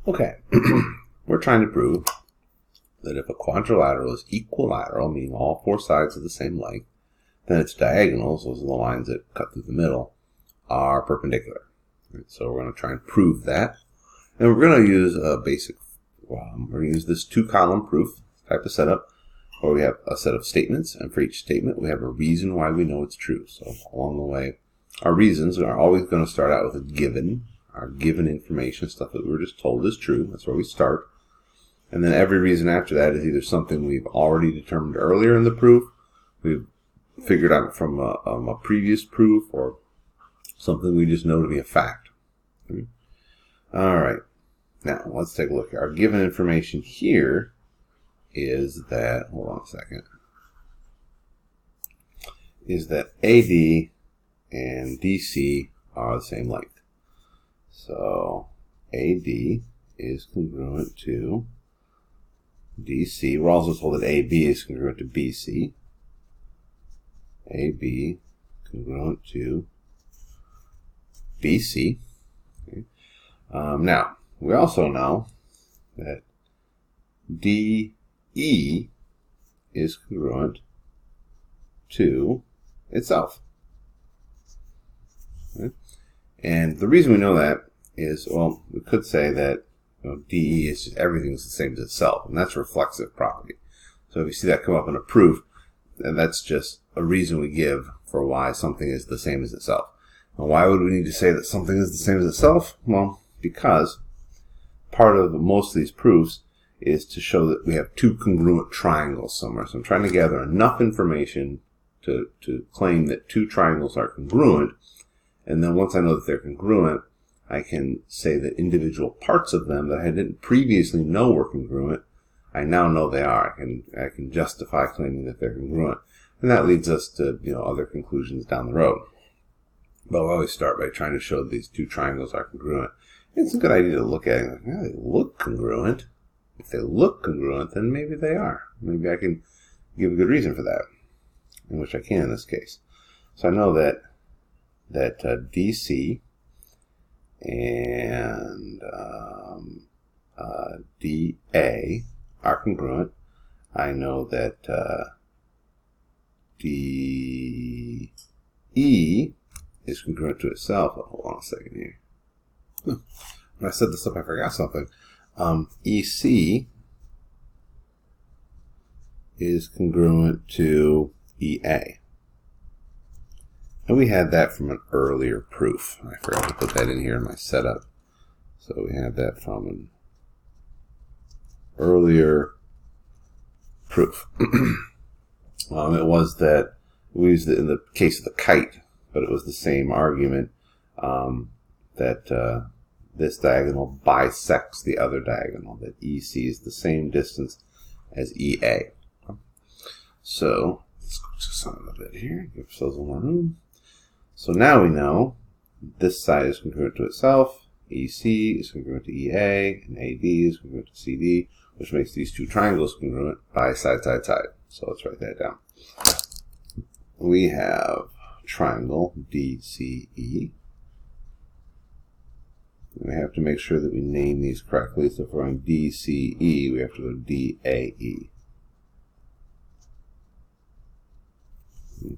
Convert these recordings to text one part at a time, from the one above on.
Okay, we're trying to prove that if a quadrilateral is equilateral, meaning all four sides are the same length, then its diagonals, those are the lines that cut through the middle, are perpendicular. Right, so we're going to try and prove that. And we're going to use a basic, we're going to use this two-column proof type of setup, where we have a set of statements, and for each statement we have a reason why we know it's true. So along the way, our reasons are always going to start out with a given, our given information, stuff that we were just told is true. That's where we start. And then every reason after that is either something we've already determined earlier in the proof, we've figured out from a previous proof, or something we just know to be a fact. All right. Now, let's take a look. Our given information here is that, hold on a second, is that AD and DC are the same length. So AD is congruent to DC. We're also told that AB is congruent to BC. AB congruent to BC. Okay. Now, we also know that DE is congruent to itself. Okay. And the reason we know that is, well, we could say that DE is just everything's the same as itself, and that's a reflexive property. So if you see that come up in a proof, then that's just a reason we give for why something is the same as itself. Well, why would we need to say that something is the same as itself? Well, because part of most of these proofs is to show that we have two congruent triangles somewhere. So I'm trying to gather enough information to claim that two triangles are congruent, and then once I know that they're congruent, I can say that individual parts of them that I didn't previously know were congruent, I now know they are. I can justify claiming that they're congruent. And that leads us to other conclusions down the road. But we always start by trying to show that these two triangles are congruent. It's a good idea to look at it. Yeah, they look congruent. If they look congruent, then maybe they are. Maybe I can give a good reason for that, in which I can in this case. So I know that DC and DA are congruent. I know that DE is congruent to itself. Oh, hold on a second here. When I set this up, I forgot something. EC is congruent to EA. And we had that from an earlier proof. I forgot to put that in here in my setup. So we had that from an earlier proof. It was that we used it in the case of the kite, but it was the same argument that this diagonal bisects the other diagonal, that EC is the same distance as EA. So let's go to some of it here, give ourselves a little more room. So now we know this side is congruent to itself, EC is congruent to EA, and AD is congruent to CD, which makes these two triangles congruent by side, side, side. So let's write that down. We have triangle DCE. We have to make sure that we name these correctly. So if we're on DCE, we have to go DAE.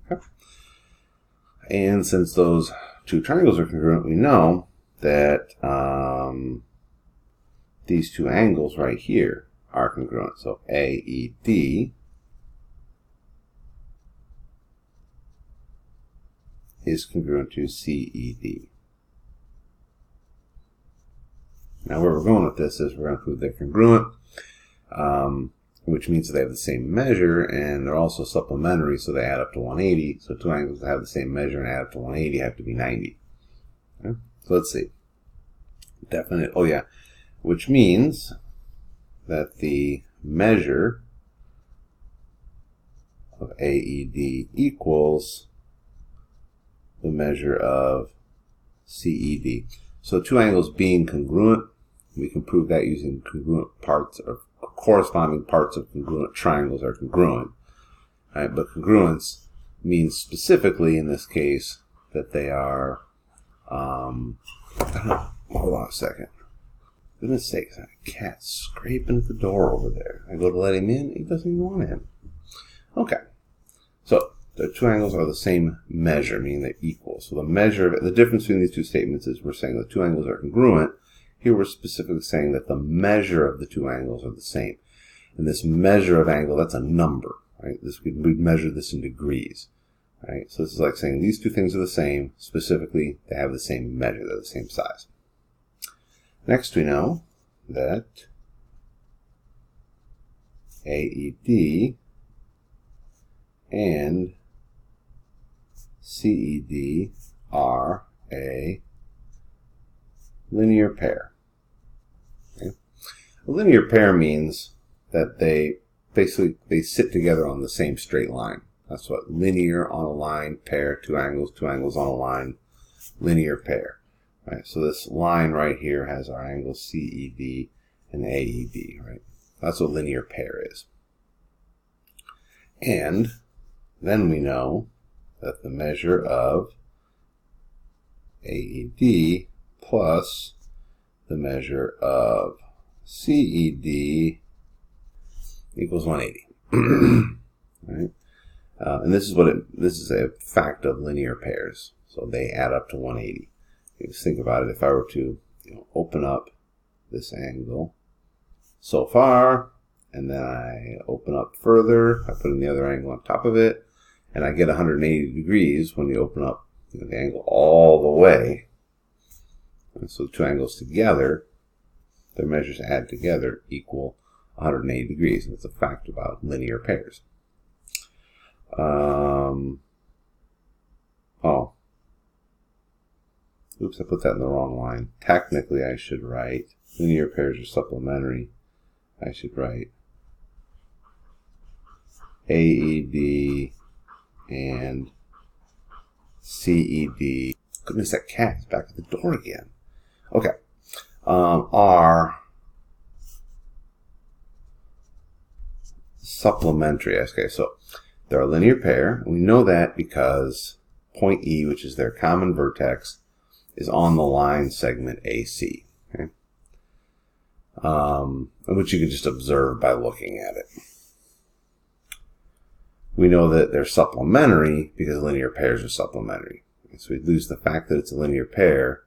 Okay. And since those two triangles are congruent, we know that these two angles right here are congruent. So AED is congruent to CED. Now where we're going with this is we're going to prove they're congruent, which means they have the same measure, and they're also supplementary, so they add up to 180. So two angles that have the same measure and add up to 180 have to be 90. Okay? So let's see. Definite, oh yeah, which means that the measure of AED equals the measure of CED. So two angles being congruent, we can prove that using congruent parts, or corresponding parts of congruent triangles are congruent. Right? But congruence means specifically in this case that they are, hold on a second, Goodness sakes, a cat scraping at the door over there. I go to let him in, he doesn't even want in. Okay, so the two angles are the same measure, meaning they're equal. So the difference between these two statements is we're saying the two angles are congruent. Here we're specifically saying that the measure of the two angles are the same. And this measure of angle, that's a number, right? We'd measure this in degrees, right? So this is like saying these two things are the same. Specifically, they have the same measure, they're the same size. Next, we know that AED and CED are a linear pair. Okay? A linear pair means that they sit together on the same straight line. That's what linear on a line, pair, two angles on a line, linear pair. Right? So this line right here has our angles CED and AED. Right? That's what linear pair is. And then we know that the measure of AED plus the measure of CED equals 180. Right? And this is a fact of linear pairs. So they add up to 180. Just think about it. If I were to open up this angle so far, and then I open up further, I put in the other angle on top of it, and I get 180 degrees when you open up the angle all the way. And so the two angles together, their measures add together equal 180 degrees. And it's a fact about linear pairs. Oops, I put that in the wrong line. Technically, I should write linear pairs are supplementary. I should write AED and CED. Goodness, that cat is back at the door again. Okay. Are supplementary. Okay, so they're a linear pair. We know that because point E, which is their common vertex, is on the line segment AC. Okay? Which you can just observe by looking at it. We know that they're supplementary because linear pairs are supplementary. So we lose the fact that it's a linear pair,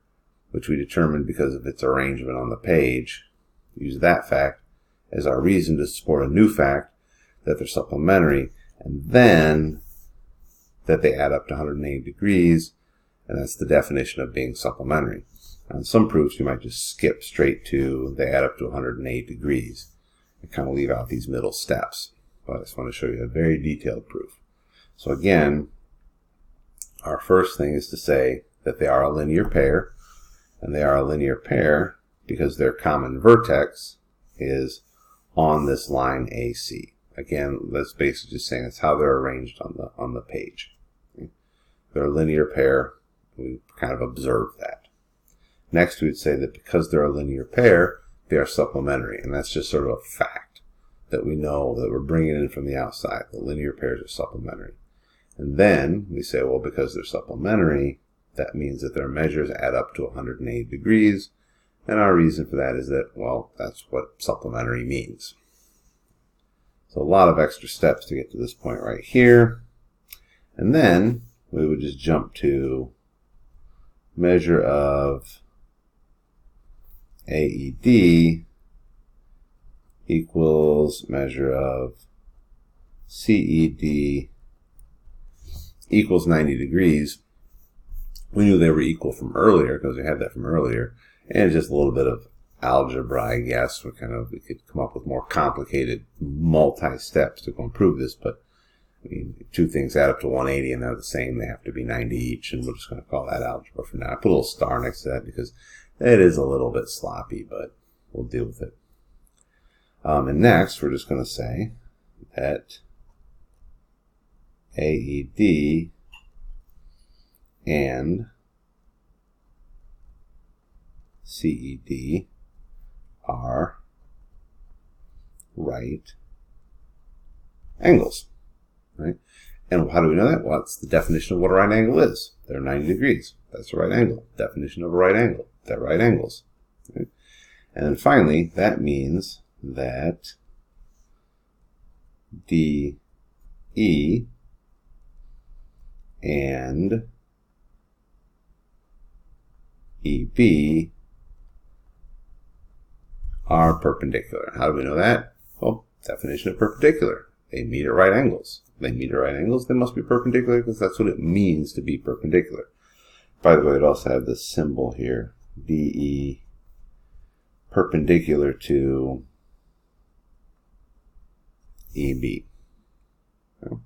which we determined because of its arrangement on the page. Use that fact as our reason to support a new fact that they're supplementary, and then that they add up to 180 degrees, and that's the definition of being supplementary. On some proofs, you might just skip straight to they add up to 108 degrees and kind of leave out these middle steps. But I just want to show you a very detailed proof. So again, our first thing is to say that they are a linear pair, and they are a linear pair because their common vertex is on this line AC. Again, that's basically just saying that's how they're arranged on the page. Okay? They're a linear pair. We kind of observe that. Next, we'd say that because they're a linear pair, they are supplementary, and that's just sort of a fact that we know that we're bringing in from the outside. The linear pairs are supplementary. And then we say, well, because they're supplementary, that means that their measures add up to 180 degrees, and our reason for that is that, well, that's what supplementary means. So a lot of extra steps to get to this point right here. And then we would just jump to measure of AED equals measure of CED equals 90 degrees. We knew they were equal from earlier because we had that from earlier. And just a little bit of algebra, I guess. We could come up with more complicated multi-steps to go and prove this, but I mean, two things add up to 180 and they're the same. They have to be 90 each, and we're just going to call that algebra for now. I put a little star next to that because it is a little bit sloppy, but we'll deal with it. And next, we're just going to say that AED and CED are right angles, right? And how do we know that? Well, it's the definition of what a right angle is. They're 90 degrees. That's a right angle. Definition of a right angle. They're right angles. Right? And then finally, that means that DE and EB are perpendicular. How do we know that? Well, definition of perpendicular. They meet at right angles. If they meet at right angles, they must be perpendicular because that's what it means to be perpendicular. By the way, it also have this symbol here, DE perpendicular to EB. Okay.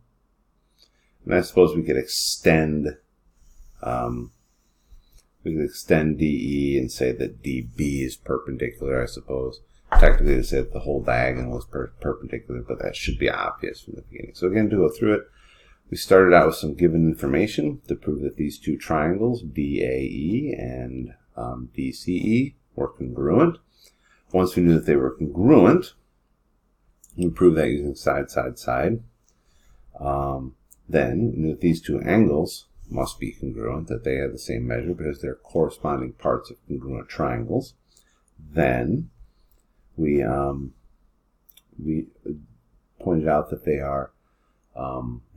And I suppose we could extend DE and say that DB is perpendicular, I suppose. Technically, to say that the whole diagonal is perpendicular, but that should be obvious from the beginning. So again, to go through it, we started out with some given information to prove that these two triangles, BAE and DCE, were congruent. Once we knew that they were congruent, we proved that using side, side, side. Then we knew that these two angles must be congruent, that they have the same measure because they're corresponding parts of congruent triangles. Then we pointed out that they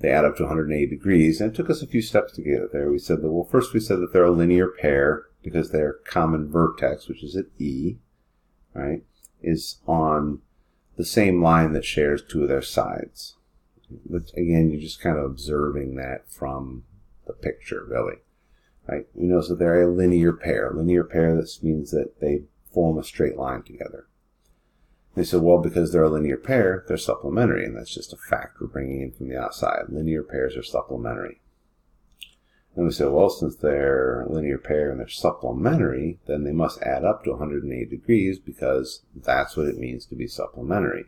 add up to 180 degrees, and it took us a few steps to get there. We said that, well, first we said that they're a linear pair because their common vertex, which is at E, right, is on the same line that shares two of their sides. But again, you're just kind of observing that from the picture, really. Right? We notice that they're a linear pair. Linear pair, this means that they form a straight line together. They said, well, because they're a linear pair, they're supplementary, and that's just a fact we're bringing in from the outside. Linear pairs are supplementary. And we said, well, since they're a linear pair and they're supplementary, then they must add up to 180 degrees because that's what it means to be supplementary.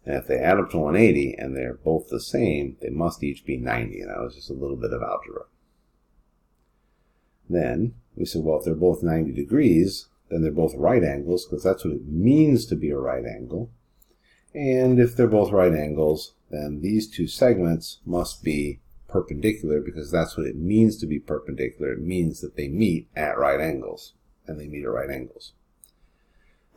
And if they add up to 180 and they're both the same, they must each be 90. And that was just a little bit of algebra. Then we said, well, if they're both 90 degrees, then they're both right angles because that's what it means to be a right angle. And if they're both right angles, then these two segments must be perpendicular because that's what it means to be perpendicular. It means that they meet at right angles, and they meet at right angles.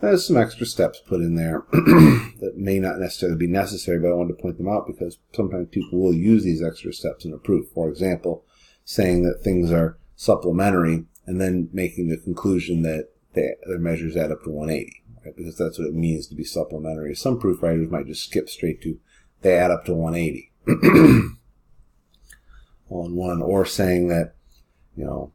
There's some extra steps put in there that may not necessarily be necessary, but I wanted to point them out because sometimes people will use these extra steps in a proof. For example, saying that things are supplementary and then making the conclusion that their measures add up to 180, right? Because that's what it means to be supplementary. Some proof writers might just skip straight to they add up to 180 on one, or saying that, you know,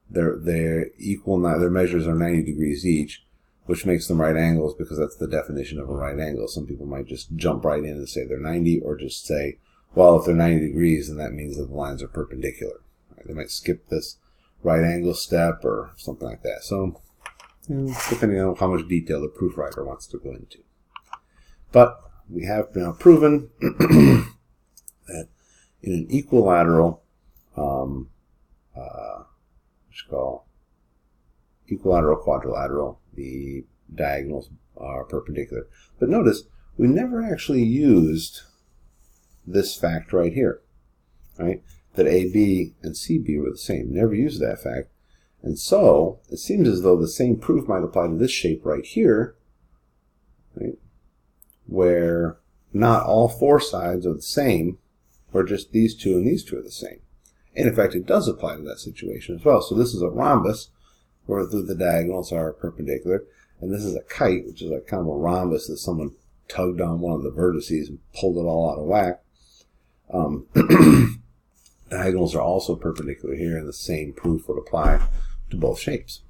they're equal, their measures are 90 degrees each, which makes them right angles because that's the definition of a right angle. Some people might just jump right in and say they're 90, or just say, well, if they're 90 degrees, then that means that the lines are perpendicular. Right? They might skip this right angle step or something like that. So, depending on how much detail the proof writer wants to go into. But we have now proven that in an equilateral, equilateral quadrilateral, the diagonals are perpendicular. But notice, we never actually used this fact right here, right? That AB and CB were the same. Never used that fact. And so, it seems as though the same proof might apply to this shape right here, right? Where not all four sides are the same, or just these two and these two are the same. And in fact, it does apply to that situation as well. So this is a rhombus, where the diagonals are perpendicular, and this is a kite, which is like kind of a rhombus that someone tugged on one of the vertices and pulled it all out of whack. Diagonals are also perpendicular here, and the same proof would apply to both shapes.